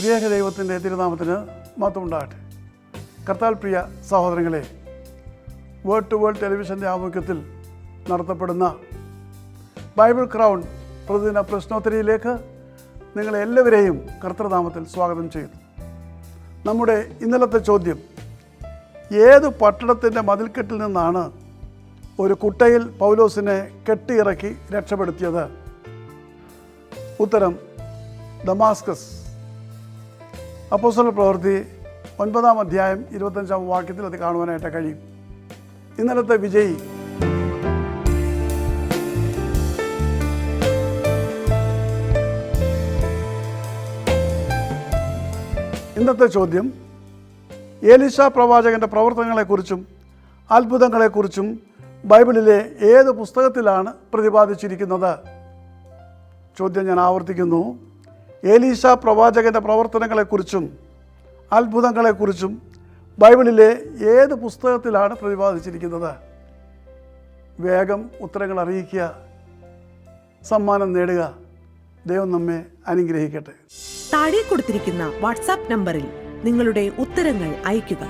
ത്രിയേക ദൈവത്തിൻ്റെ തിരുനാമത്തിന് മഹത്വമുണ്ടാകട്ടെ. കർത്താൽ പ്രിയ സഹോദരങ്ങളെ, വേൾഡ് ടു വേൾഡ് ടെലിവിഷൻ്റെ ആഭിമുഖ്യത്തിൽ നടത്തപ്പെടുന്ന ബൈബിൾ ക്രൗൺ പ്രതിദിന പ്രശ്നോത്തരിയിലേക്ക് നിങ്ങളെല്ലാവരെയും കർത്തൃനാമത്തിൽ സ്വാഗതം ചെയ്യുന്നു. നമ്മുടെ ഇന്നലത്തെ ചോദ്യം, ഏത് പട്ടണത്തിൻ്റെ മതിൽക്കെട്ടിൽ നിന്നാണ് ഒരു കുട്ടയിൽ പൗലോസിനെ കെട്ടിയിറക്കി രക്ഷപ്പെടുത്തിയത്? ഉത്തരം ദമാസ്കസ്. അപ്പോസ്തല പ്രവൃത്തി 9-ാം അധ്യായം 25-ാം വാക്യത്തിൽ അത് കാണുവാനായിട്ട് കഴിയും. ഇന്നലത്തെ വിജയി ഇന്നത്തെ ചോദ്യം, ഏലീശ പ്രവാചകൻ്റെ പ്രവർത്തനങ്ങളെക്കുറിച്ചും അത്ഭുതങ്ങളെക്കുറിച്ചും ബൈബിളിലെ ഏത് പുസ്തകത്തിലാണ് പ്രതിപാദിച്ചിരിക്കുന്നത്? ചോദ്യം ഞാൻ ആവർത്തിക്കുന്നു. ഏലീശ പ്രവാചകൻ്റെ പ്രവർത്തനങ്ങളെക്കുറിച്ചും അത്ഭുതങ്ങളെക്കുറിച്ചും ബൈബിളിലെ ഏത് പുസ്തകത്തിലാണ് പ്രതിപാദിച്ചിരിക്കുന്നത്? വേഗം ഉത്തരങ്ങൾ അറിയിക്കുക, സമ്മാനം നേടുക. ദൈവം നമ്മെ അനുഗ്രഹിക്കട്ടെ. താഴെ കൊടുത്തിരിക്കുന്ന വാട്സാപ്പ് നമ്പറിൽ നിങ്ങളുടെ ഉത്തരങ്ങൾ അയയ്ക്കുക.